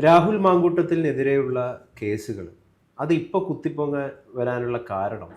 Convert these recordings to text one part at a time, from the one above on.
രാഹുൽ മാങ്കൂട്ടത്തിനെതിരെയുള്ള കേസുകൾ അത് ഇപ്പോൾ കുത്തിപ്പൊങ്ങ വരാനുള്ള കാരണം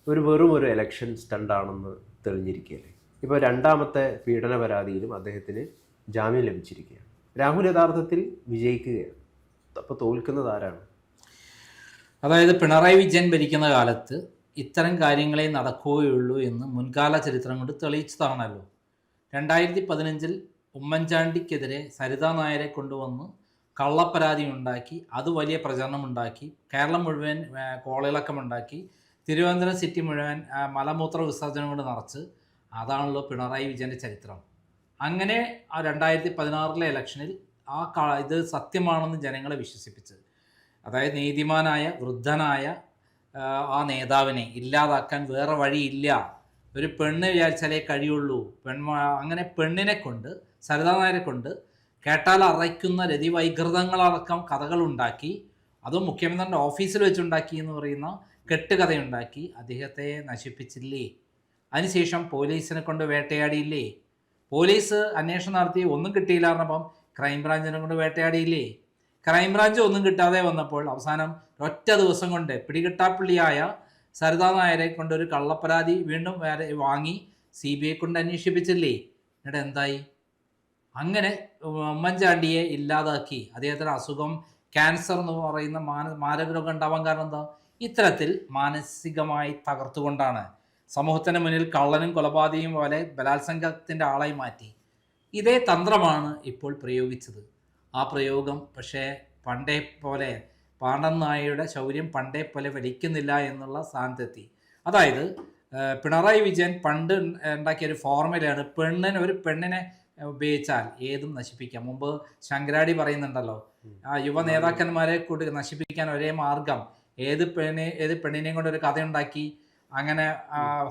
വെറും ഒരു എലക്ഷൻ സ്റ്റണ്ടാണെന്ന് തെളിഞ്ഞിരിക്കുകയല്ലേ. ഇപ്പോൾ രണ്ടാമത്തെ പീഡന പരാതിയിലും അദ്ദേഹത്തിന് ജാമ്യം ലഭിച്ചിരിക്കുകയാണ്. രാഹുൽ യഥാർത്ഥത്തിൽ വിജയിക്കുകയാണ്. അപ്പോൾ തോൽക്കുന്നത് ആരാണ്? അതായത് പിണറായി വിജയൻ ഭരിക്കുന്ന കാലത്ത് ഇത്തരം കാര്യങ്ങളെ നടക്കുകയുള്ളൂ എന്ന് മുൻകാല ചരിത്രം കൊണ്ട് തെളിയിച്ചതാണല്ലോ. 2015 ഉമ്മൻചാണ്ടിക്കെതിരെ സരിതാ നായരെ കൊണ്ടുവന്ന് കള്ളപ്പരാതി ഉണ്ടാക്കി, അത് വലിയ പ്രചരണമുണ്ടാക്കി, കേരളം മുഴുവൻ കോളിളക്കമുണ്ടാക്കി, തിരുവനന്തപുരം സിറ്റി മുഴുവൻ മലമൂത്ര വിസർജനം കൊണ്ട് നിറച്ച്. അതാണല്ലോ പിണറായി വിജയൻ്റെ ചരിത്രം. അങ്ങനെ ആ 2016 ഇലക്ഷനിൽ ഇത് സത്യമാണെന്ന് ജനങ്ങളെ വിശ്വസിപ്പിച്ച്, അതായത് നീതിമാനായ വൃദ്ധനായ ആ നേതാവിനെ ഇല്ലാതാക്കാൻ വേറെ വഴിയില്ല, ഒരു പെണ്ണ് വിചാരിച്ചാലേ കഴിയുള്ളൂ, അങ്ങനെ പെണ്ണിനെ കൊണ്ട്, സരിതാ നായരെ കൊണ്ട് കേട്ടാൽ അറയ്ക്കുന്ന രതിവൈകൃതങ്ങളടക്കം കഥകളുണ്ടാക്കി, അതും മുഖ്യമന്ത്രിയുടെ ഓഫീസിൽ വെച്ചുണ്ടാക്കി എന്ന് പറയുന്ന കെട്ടുകഥയുണ്ടാക്കി അദ്ദേഹത്തെ നശിപ്പിച്ചില്ലേ. അതിനുശേഷം പോലീസിനെ കൊണ്ട് വേട്ടയാടിയില്ലേ. പോലീസ് അന്വേഷണം നടത്തി ഒന്നും കിട്ടിയില്ല പറഞ്ഞപ്പം ക്രൈംബ്രാഞ്ചിനെ കൊണ്ട് വേട്ടയാടിയില്ലേ. ക്രൈംബ്രാഞ്ച് ഒന്നും കിട്ടാതെ വന്നപ്പോൾ അവസാനം ഒറ്റ ദിവസം കൊണ്ട് പിടികിട്ടാപ്പള്ളിയായ സരിതാ നായരെ കൊണ്ട് ഒരു കള്ളപ്പരാതി വീണ്ടും വാങ്ങി CBI കൊണ്ട് അന്വേഷിപ്പിച്ചില്ലേ. എന്നിട്ട് എന്തായി? അങ്ങനെ ഉമ്മൻചാണ്ടിയെ ഇല്ലാതാക്കി. അദ്ദേഹത്തിന് അസുഖം ക്യാൻസർ എന്ന് പറയുന്ന മാരക രോഗം ഉണ്ടാവാൻ കാരണം എന്താ? ഇത്തരത്തിൽ മാനസികമായി തകർത്തുകൊണ്ടാണ്. സമൂഹത്തിന് മുന്നിൽ കള്ളനും കൊലപാതകയും പോലെ ബലാത്സംഗത്തിൻ്റെ ആളായി മാറ്റി. ഇതേ തന്ത്രമാണ് ഇപ്പോൾ പ്രയോഗിച്ചത്. ആ പ്രയോഗം പക്ഷേ പണ്ടേ പോലെ പാണ്ഡൻ നായയുടെ ശൗര്യം പണ്ടേ പോലെ വലിക്കുന്നില്ല എന്നുള്ള സ്ഥാനത്തെത്തി. അതായത് പിണറായി വിജയൻ പണ്ട് ഉണ്ടാക്കിയൊരു ഫോർമുലയാണ്, ഒരു പെണ്ണിനെ ഉപയോഗിച്ചാൽ ഏതും നശിപ്പിക്കാം. മുമ്പ് ശങ്കരാടി പറയുന്നുണ്ടല്ലോ, ആ യുവ നേതാക്കന്മാരെ കൂടി നശിപ്പിക്കാൻ ഒരേ മാർഗം ഏത് പെണ്ണിനെയും കൊണ്ട് ഒരു കഥയുണ്ടാക്കി അങ്ങനെ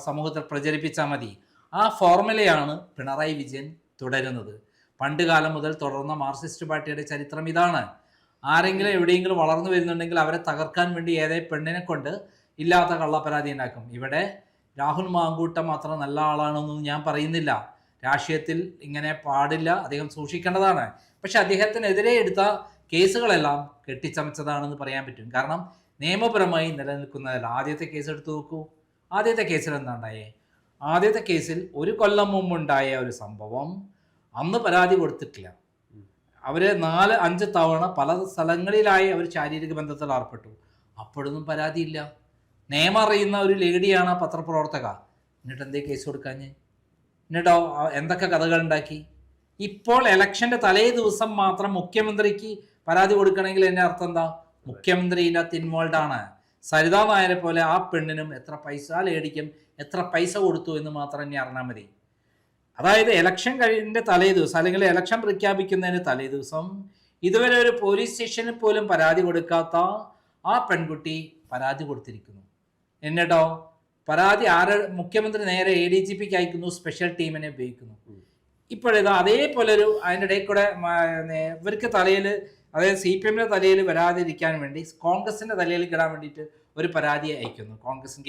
സമൂഹത്തിൽ പ്രചരിപ്പിച്ചാൽ മതി. ആ ഫോർമുലയാണ് പിണറായി വിജയൻ തുടരുന്നത്. പണ്ട് കാലം മുതൽ തുടർന്ന മാർക്സിസ്റ്റ് പാർട്ടിയുടെ ചരിത്രം ഇതാണ്. ആരെങ്കിലും എവിടെയെങ്കിലും വളർന്നു വരുന്നുണ്ടെങ്കിൽ അവരെ തകർക്കാൻ വേണ്ടി ഏതേ പെണ്ണിനെ കൊണ്ട് ഇല്ലാത്ത കള്ളപ്പരാതി ഉണ്ടാക്കും. ഇവിടെ രാഹുൽ മാങ്കൂട്ടം അത്ര നല്ല ആളാണെന്നൊന്നും ഞാൻ പറയുന്നില്ല. രാഷ്ട്രീയത്തിൽ ഇങ്ങനെ പാടില്ല, അദ്ദേഹം സൂക്ഷിക്കേണ്ടതാണ്. പക്ഷെ അദ്ദേഹത്തിനെതിരെ എടുത്ത കേസുകളെല്ലാം കെട്ടിച്ചമച്ചതാണെന്ന് പറയാൻ പറ്റും. കാരണം നിയമപരമായി നിലനിൽക്കുന്നതല്ല. ആദ്യത്തെ കേസ് എടുത്തു നോക്കൂ. ആദ്യത്തെ കേസിൽ എന്താ ഉണ്ടായേ? ആദ്യത്തെ കേസിൽ ഒരു കൊല്ലം മുമ്പുണ്ടായ ഒരു സംഭവം, അന്ന് പരാതി കൊടുത്തിട്ടില്ല. അവർ 4-5 തവണ പല സ്ഥലങ്ങളിലായി അവർ ശാരീരിക ബന്ധത്തിൽ ഏർപ്പെട്ടു. അപ്പോഴൊന്നും പരാതിയില്ല. നിയമം അറിയുന്ന ഒരു ലേഡിയാണ് ആ പത്രപ്രവർത്തക. എന്നിട്ട് എന്തേ കേസ് കൊടുക്കാഞ്ഞ്? എന്നിട്ടോ എന്തൊക്കെ കഥകൾ ഉണ്ടാക്കി? ഇപ്പോൾ ഇലക്ഷൻ്റെ തലേ ദിവസം മാത്രം മുഖ്യമന്ത്രിക്ക് പരാതി കൊടുക്കണമെങ്കിൽ എൻ്റെ അർത്ഥം എന്താ? മുഖ്യമന്ത്രി ഇതിനകത്ത് ഇൻവോൾവ് ആണ്. സരിതാ നായരെ പോലെ ആ പെണ്ണിനും എത്ര പൈസ ലേഡിക്കും എത്ര പൈസ കൊടുത്തു എന്ന് മാത്രം ഇനി അറിഞ്ഞാൽ മതി. അതായത് ഇലക്ഷൻ കഴിഞ്ഞ തലേ ദിവസം അല്ലെങ്കിൽ ഇലക്ഷൻ പ്രഖ്യാപിക്കുന്നതിന് തലേ ദിവസം ഇതുവരെ ഒരു പോലീസ് സ്റ്റേഷനിൽ പോലും പരാതി കൊടുക്കാത്ത ആ പെൺകുട്ടി പരാതി കൊടുത്തിരിക്കുന്നു. എന്നിട്ടോ പരാതി മുഖ്യമന്ത്രി നേരെ ADGPക്ക് അയക്കുന്നു, സ്പെഷ്യൽ ടീമിനെ ഉപയോഗിക്കുന്നു. ഇപ്പോഴിതാ അതേപോലെ ഒരു അതിൻ്റെ ഇടയിൽ കൂടെ ഇവർക്ക് തലയിൽ, അതായത് CPM തലയിൽ വരാതിരിക്കാൻ വേണ്ടി കോൺഗ്രസിൻ്റെ തലയിൽ കിടാൻ വേണ്ടിയിട്ട് ഒരു പരാതി അയക്കുന്നു കോൺഗ്രസിന്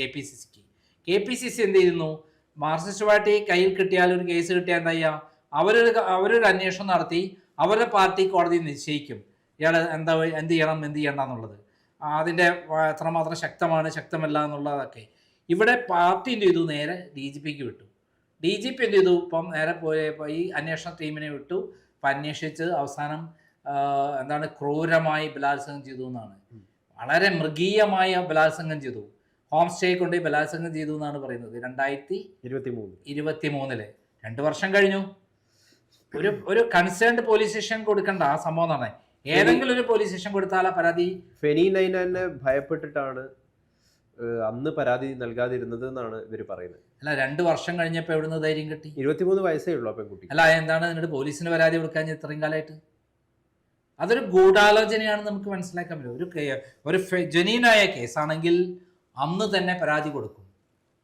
KPCC എന്ത് ചെയ്യുന്നു? മാർക്സിസ്റ്റ് പാർട്ടി കയ്യിൽ കിട്ടിയാൽ, ഒരു കേസ് കിട്ടിയാൽ എന്താ ചെയ്യുക? അവരൊരു അന്വേഷണം നടത്തി അവരുടെ പാർട്ടി കോടതി നിശ്ചയിക്കും ഇയാൾ എന്ത് ചെയ്യണം എന്നുള്ളത്, അതിൻ്റെ എത്രമാത്രം ശക്തമല്ല എന്നുള്ളതൊക്കെ. ഇവിടെ പാർട്ടി എന്ത് ചെയ്തു? നേരെ DGPക്ക് വിട്ടു. DGP എന്ത് ചെയ്തു? ഇപ്പം നേരെ ഈ അന്വേഷണ ടീമിനെ വിട്ടു. ഇപ്പം അന്വേഷിച്ച് അവസാനം ക്രൂരമായി ബലാത്സംഗം ചെയ്തു എന്നാണ്. വളരെ മൃഗീയമായ ബലാത്സംഗം ചെയ്തു. ഹോം സ്റ്റേ കൊണ്ട് ബലാത്സംഗം ചെയ്തു എന്നാണ് പറയുന്നത്. 2023 2 വർഷം കഴിഞ്ഞു. ഒരു കൺസേൺഡ് പോലീസ് സ്റ്റേഷൻ കൊടുക്കണ്ട ആ സംഭവം എന്നാണ്. ഏതെങ്കിലും ഒരു പോലീസ് സ്റ്റേഷൻ കൊടുത്താൽ ആ പരാതി ഫെനി നൈനെ ഭയപ്പെട്ടിട്ടാണ് അന്ന് പരാതി നൽകാതിരുന്നത് എന്നാണ് ഇവർ പറയുന്നത്. അല്ല, 2 വർഷം കഴിഞ്ഞപ്പോൾ എവിടുന്ന് ധൈര്യം കിട്ടി? 23 വയസ്സേ ഉള്ളൂ ആ പെൺകുട്ടി. അല്ല, എന്താണ് എന്നിട്ട് പോലീസിന് പരാതി കൊടുക്കാൻ ഇത്രയും കാലമായിട്ട്? അതൊരു ഗൂഢാലോചനയാണെന്ന് നമുക്ക് മനസ്സിലാക്കാൻ പറ്റും. ഒരു ജെന്യൂനായ കേസാണെങ്കിൽ അന്ന് തന്നെ പരാതി കൊടുക്കും.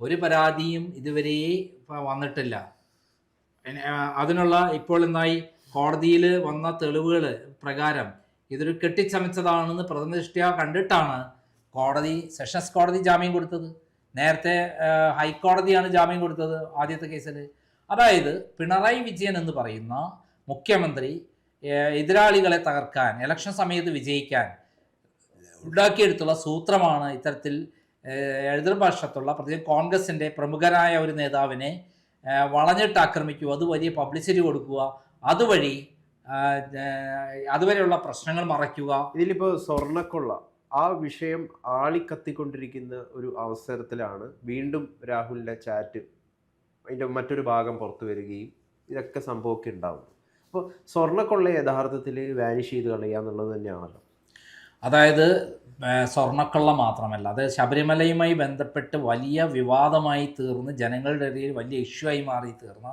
ഒരു പരാതിയും ഇതുവരെ വന്നിട്ടില്ല. അതിനുള്ള ഇപ്പോൾ എന്തായി? കോടതിയിൽ വന്ന തെളിവുകൾ പ്രകാരം ഇതൊരു കെട്ടിച്ചമച്ചതാണെന്ന് പ്രഥമദൃഷ്ട്യാ കണ്ടിട്ടാണ് സെഷൻസ് കോടതി ജാമ്യം കൊടുത്തത്. നേരത്തെ ഹൈക്കോടതിയാണ് ജാമ്യം കൊടുത്തത് ആദ്യത്തെ കേസിൽ. അതായത് പിണറായി വിജയൻ എന്ന് പറയുന്ന മുഖ്യമന്ത്രി എതിരാളികളെ തകർക്കാൻ, ഇലക്ഷൻ സമയത്ത് വിജയിക്കാൻ ഉണ്ടാക്കിയെടുത്തുള്ള സൂത്രമാണ് ഇത്തരത്തിൽ എതിർപക്ഷത്തുള്ള പ്രത്യേകിച്ച് കോൺഗ്രസിൻ്റെ പ്രമുഖരായ ഒരു നേതാവിനെ വളഞ്ഞിട്ട് ആക്രമിക്കുക, അത് വലിയ പബ്ലിസിറ്റി കൊടുക്കുക, അതുവഴി അതുവരെയുള്ള പ്രശ്നങ്ങൾ മറയ്ക്കുക. ഇതിലിപ്പോൾ സ്വർണ്ണക്കൊള്ള ആ വിഷയം ആളിക്കത്തിക്കൊണ്ടിരിക്കുന്ന ഒരു അവസരത്തിലാണ് വീണ്ടും രാഹുലിൻ്റെ ചാറ്റ് അതിൻ്റെ മറ്റൊരു ഭാഗം പുറത്തു വരികയും ഇതൊക്കെ സംഭവമൊക്കെ ഉണ്ടാവുന്നു. അപ്പോൾ സ്വർണ്ണക്കൊള്ള യഥാർത്ഥത്തിൽ വാനിഷ് ചെയ്ത് കളയുക എന്നുള്ളത് തന്നെയാണല്ലോ. അതായത് സ്വർണ്ണക്കൊള്ള മാത്രമല്ല, അത് ശബരിമലയുമായി ബന്ധപ്പെട്ട് വലിയ വിവാദമായി തീർന്ന് ജനങ്ങളുടെ ഇടയിൽ വലിയ ഇഷ്യൂ ആയി മാറി തീർന്ന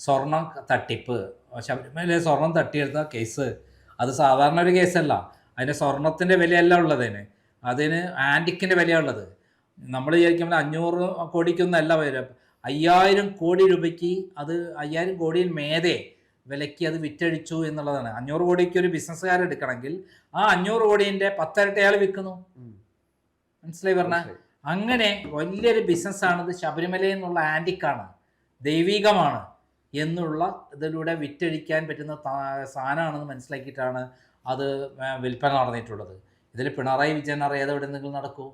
സ്വർണ്ണ തട്ടിപ്പ്, ശബരിമലയിലെ സ്വർണം തട്ടിയെടുത്ത കേസ്, അത് സാധാരണ ഒരു കേസല്ല. അതിന് സ്വർണത്തിൻ്റെ വിലയല്ല ഉള്ളതിന്, അതിന് ആൻറ്റിക്കിൻ്റെ വിലയുള്ളത്. നമ്മൾ വിചാരിക്കുമ്പോൾ 500 കോടിക്കൊന്നല്ല വരും, 5000 കോടി രൂപയ്ക്ക്, അത് 5000 കോടിയിൽ മേതെ വിലയ്ക്ക് അത് വിറ്റഴിച്ചു എന്നുള്ളതാണ്. 500 കോടിക്ക് ഒരു ബിസിനസ്സുകാരൻ എടുക്കണമെങ്കിൽ ആ 500 കോടീൻ്റെ 10 ഇരട്ടി അയാൾ വിൽക്കുന്നു. മനസ്സിലായി പറഞ്ഞാൽ അങ്ങനെ വലിയൊരു ബിസിനസ്സാണിത്. ശബരിമലയിൽ നിന്നുള്ള ആൻറ്റിക്കാണ്, ദൈവികമാണ് എന്നുള്ള ഇതിലൂടെ വിറ്റഴിക്കാൻ പറ്റുന്ന സാധനമാണെന്ന് മനസ്സിലാക്കിയിട്ടാണ് അത് വിൽപ്പന നടന്നിട്ടുള്ളത്. ഇതിൽ പിണറായി വിജയൻ അറിയാതെ എവിടെ എന്തെങ്കിലും നടക്കൂ?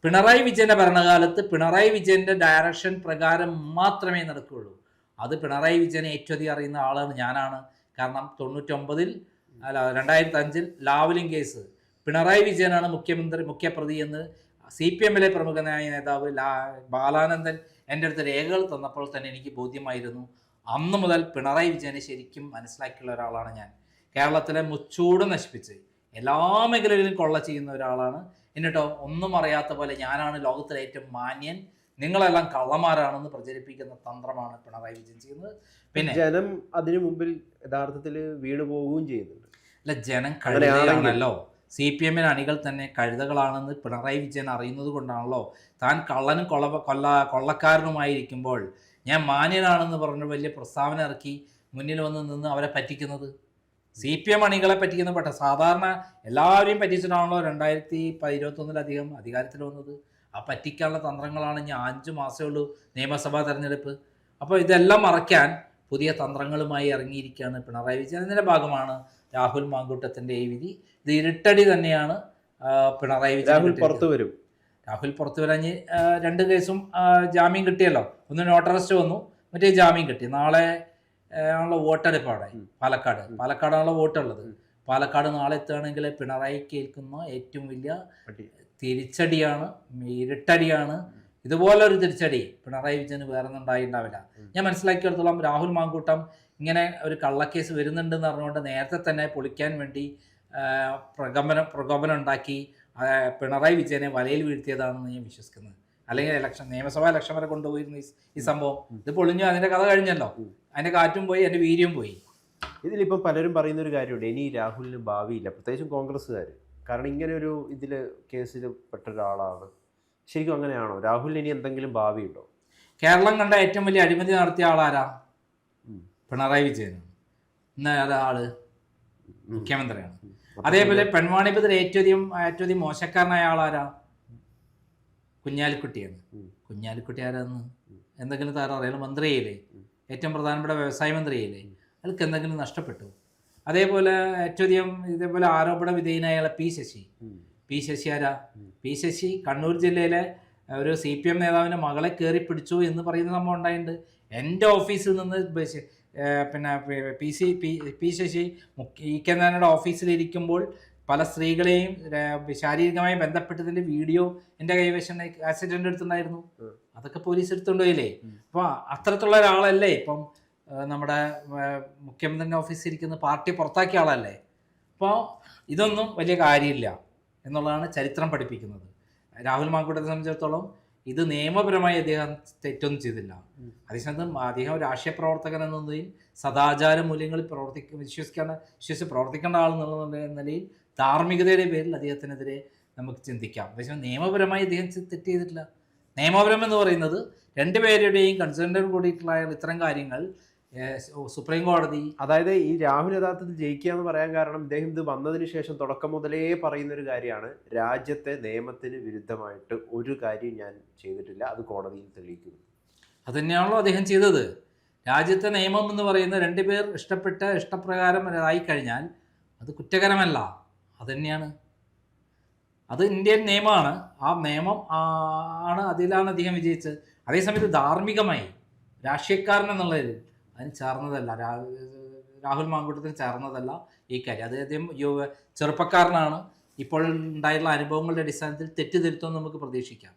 പിണറായി വിജയൻ്റെ ഭരണകാലത്ത് പിണറായി വിജയൻ്റെ ഡയറക്ഷൻ പ്രകാരം മാത്രമേ നടക്കുകയുള്ളൂ. അത് പിണറായി വിജയനെ ഏറ്റവും അധികം അറിയുന്ന ആളാണ് ഞാനാണ്. കാരണം 2005 ലാവ്ലിൻ കേസ് പിണറായി വിജയനാണ് മുഖ്യപ്രതി എന്ന് CPM-ലെ പ്രമുഖനായ നേതാവ് ബാലാനന്ദൻ എൻ്റെ അടുത്ത് രേഖകൾ തന്നപ്പോൾ തന്നെ എനിക്ക് ബോധ്യമായിരുന്നു. അന്ന് മുതൽ പിണറായി വിജയനെ ശരിക്കും മനസ്സിലാക്കിയുള്ള ഒരാളാണ് ഞാൻ. കേരളത്തിലെ മുച്ചൂട് നശിപ്പിച്ച് എല്ലാ മേഖലയിലും കൊള്ള ചെയ്യുന്ന ഒരാളാണ്. എന്നിട്ടോ ഒന്നും അറിയാത്ത പോലെ ഞാനാണ് ലോകത്തിലെ ഏറ്റവും മാന്യൻ, നിങ്ങളെല്ലാം കള്ളന്മാരാണെന്ന് പ്രചരിപ്പിക്കുന്ന തന്ത്രമാണ് പിണറായി വിജയൻ ചെയ്യുന്നത്. പിന്നെ ജനം അതിനു മുമ്പിൽ യഥാർത്ഥത്തിൽ വീണു പോവുകയും ചെയ്യുന്നുണ്ട്. അല്ല, ജനം കഴുതയാണല്ലോ. CPM-ന് അണികൾ തന്നെ കഴുതകളാണെന്ന് പിണറായി വിജയൻ അറിയുന്നത് കൊണ്ടാണല്ലോ താൻ കള്ളനും കൊള്ളക്കാരനുമായിരിക്കുമ്പോൾ ഞാൻ മാന്യനാണെന്ന് പറഞ്ഞ് വലിയ പ്രസ്താവന ഇറക്കി മുന്നിൽ വന്ന് നിന്ന് അവരെ പറ്റിക്കുന്നത്. CPM അണികളെ പറ്റിക്കുന്ന പെട്ട സാധാരണ എല്ലാവരെയും പറ്റിച്ചിട്ടാണല്ലോ 2021 അധികാരത്തിൽ വന്നത്. ആ പറ്റിക്കാനുള്ള തന്ത്രങ്ങളാണ്. ഞാൻ 5 മാസമേ ഉള്ളൂ നിയമസഭാ തെരഞ്ഞെടുപ്പ്. അപ്പോൾ ഇതെല്ലാം മറയ്ക്കാൻ പുതിയ തന്ത്രങ്ങളുമായി ഇറങ്ങിയിരിക്കുകയാണ് പിണറായി വിജയൻ. ഇതിൻ്റെ ഭാഗമാണ് രാഹുൽ മാങ്കൂട്ടത്തിൻ്റെ ഈ വിധി. ഇത് ഇരുട്ടടി തന്നെയാണ് പിണറായി വിജയൻ. രാഹുൽ പുറത്തു വരാൻ 2 കേസും ജാമ്യം കിട്ടിയല്ലോ. ഒന്ന് നോട്ട് അറസ്റ്റ് വന്നു, മറ്റേ ജാമ്യം കിട്ടി. നാളെ ആണല്ലോ വോട്ടെടുപ്പ് അവിടെ പാലക്കാടാണല്ലോ വോട്ടുള്ളത്. പാലക്കാട് നാളെ എത്തുകയാണെങ്കിൽ പിണറായിക്ക് ഏൽക്കുന്ന ഏറ്റവും വലിയ തിരിച്ചടിയാണ്, ഇരുട്ടടിയാണ്. ഇതുപോലൊരു തിരിച്ചടി പിണറായി വിജയന് വേറെ ഒന്നും ഉണ്ടായിണ്ടാവില്ല. ഞാൻ മനസ്സിലാക്കിയെടുത്തോളം രാഹുൽ മാങ്കൂട്ടം ഇങ്ങനെ ഒരു കള്ളക്കേസ് വരുന്നുണ്ടെന്ന് പറഞ്ഞുകൊണ്ട് നേരത്തെ തന്നെ പൊളിക്കാൻ വേണ്ടി പ്രകോപനം ഉണ്ടാക്കി പിണറായി വിജയനെ വലയിൽ വീഴ്ത്തിയതാണെന്ന് ഞാൻ വിശ്വസിക്കുന്നത്. അല്ലെങ്കിൽ നിയമസഭാ ഇലക്ഷൻ വരെ കൊണ്ടുപോയിരുന്ന ഈ സംഭവം ഇത് പൊളിഞ്ഞു, അതിൻ്റെ കഥ കഴിഞ്ഞല്ലോ. അതിൻ്റെ കാറ്റും പോയി, അതിൻ്റെ വീര്യം പോയി. ഇതിലിപ്പം പലരും പറയുന്നൊരു കാര്യമുണ്ട്, ഇനി രാഹുലിന് ഭാവിയില്ല, പ്രത്യേകിച്ചും കോൺഗ്രസ്സുകാർ. കാരണം ഇങ്ങനെ ഒരു ഇതിൽ കേസിൽ പെട്ട ഒരാളാണ്. ശരിക്കും അങ്ങനെയാണോ? രാഹുലിന് ഇനി എന്തെങ്കിലും ഭാവിയുണ്ടോ? കേരളം കണ്ട ഏറ്റവും വലിയ അഴിമതി നടത്തിയ ആളാരാ? പിണറായി വിജയനാണ്. ഇന്ന് ആള് മുഖ്യമന്ത്രിയാണ്. അതേപോലെ പെൺവാണിഭത്തിൽ ഏറ്റവും മോശക്കാരനായ ആളാരാ? കുഞ്ഞാലിക്കുട്ടിയാണ്. കുഞ്ഞാലിക്കുട്ടി ആരാന്ന് എന്തെങ്കിലും താരം അറിയാം? മന്ത്രിയില്ലേ, ഏറ്റവും പ്രധാനപ്പെട്ട വ്യവസായ മന്ത്രിയില്ലേ? അയാൾക്ക് എന്തെങ്കിലും നഷ്ടപ്പെട്ടു? അതേപോലെ ഏറ്റവും ഇതേപോലെ ആരോപണ വിധേയനായ പി ശശി ആരാ? പി ശശി കണ്ണൂർ ജില്ലയിലെ ഒരു CPM നേതാവിൻ്റെ മകളെ കയറി പിടിച്ചു എന്ന് പറയുന്ന സംഭവം ഉണ്ടായിട്ടുണ്ട്. എൻ്റെ ഓഫീസിൽ നിന്ന് പിന്നെ പി ശശി EK നായരുടെ ഓഫീസിലിരിക്കുമ്പോൾ പല സ്ത്രീകളെയും ശാരീരികമായി ബന്ധപ്പെട്ടതിൻ്റെ വീഡിയോ എൻ്റെ കൈവശം ആക്സിഡൻ്റ് എടുത്തിട്ടുണ്ടായിരുന്നു. അതൊക്കെ പോലീസ് എടുത്തുകൊണ്ടുപോയില്ലേ? അപ്പോൾ അത്തരത്തിലുള്ള ഒരാളല്ലേ ഇപ്പം നമ്മുടെ മുഖ്യമന്ത്രിൻ്റെ ഓഫീസിൽ ഇരിക്കുന്ന പാർട്ടി പുറത്താക്കിയ ആളല്ലേ? അപ്പോൾ ഇതൊന്നും വലിയ കാര്യമില്ല എന്നുള്ളതാണ് ചരിത്രം പഠിപ്പിക്കുന്നത്. രാഹുൽ മാങ്കൂട്ടത്തെ സംബന്ധിച്ചിടത്തോളം ഇത് നിയമപരമായി അദ്ദേഹം തെറ്റൊന്നും ചെയ്തില്ല. അതേസമയം അദ്ദേഹം രാഷ്ട്രീയ പ്രവർത്തകൻ എന്ന നിലയിൽ സദാചാര മൂല്യങ്ങളിൽ വിശ്വസിച്ച് പ്രവർത്തിക്കേണ്ട ആളെന്നുള്ള നിലയിൽ ധാർമ്മികതയുടെ പേരിൽ അദ്ദേഹത്തിനെതിരെ നമുക്ക് ചിന്തിക്കാം. അതേസമയം നിയമപരമായി അദ്ദേഹം തെറ്റ് ചെയ്തിട്ടില്ല. നിയമപരം എന്ന് പറയുന്നത് 2 പേരുടെയും കൺസേൺഡ് കൂടിയിട്ടുള്ള ഇത്തരം കാര്യങ്ങൾ സുപ്രീം കോടതി, അതായത് ഈ രാഹുൽ യഥാർത്ഥത്തിൽ ജയിക്കുക എന്ന് പറയാൻ കാരണം ഇദ്ദേഹം ഇത് വന്നതിന് ശേഷം തുടക്കം മുതലേ പറയുന്നൊരു കാര്യമാണ്, രാജ്യത്തെ നിയമത്തിന് വിരുദ്ധമായിട്ട് ഒരു കാര്യം ഞാൻ ചെയ്തിട്ടില്ല, അത് കോടതിയിൽ തെളിയിക്കുന്നു. അത് തന്നെയാണല്ലോ അദ്ദേഹം ചെയ്തത്. രാജ്യത്തെ നിയമം എന്ന് പറയുന്ന രണ്ടുപേർ ഇഷ്ടപ്രകാരം ആയിക്കഴിഞ്ഞാൽ അത് കുറ്റകരമല്ല. അതുതന്നെയാണ്, അത് ഇന്ത്യൻ നിയമമാണ്. ആ നിയമം ആണ്, അതിലാണ് അദ്ദേഹം വിജയിച്ചത്. അതേസമയത്ത് ധാർമ്മികമായി രാഷ്ട്രീയക്കാരൻ എന്നുള്ളതിൽ അതിന് ചേർന്നതല്ല, രാഹുൽ മാങ്കൂട്ടത്തിന് ചേർന്നതല്ല ഈ കാര്യം. അദ്ദേഹം ചെറുപ്പക്കാരനാണ്. ഇപ്പോൾ ഉണ്ടായിട്ടുള്ള അനുഭവങ്ങളുടെ അടിസ്ഥാനത്തിൽ തെറ്റ് തിരുത്തുമെന്ന് നമുക്ക് പ്രതീക്ഷിക്കാം.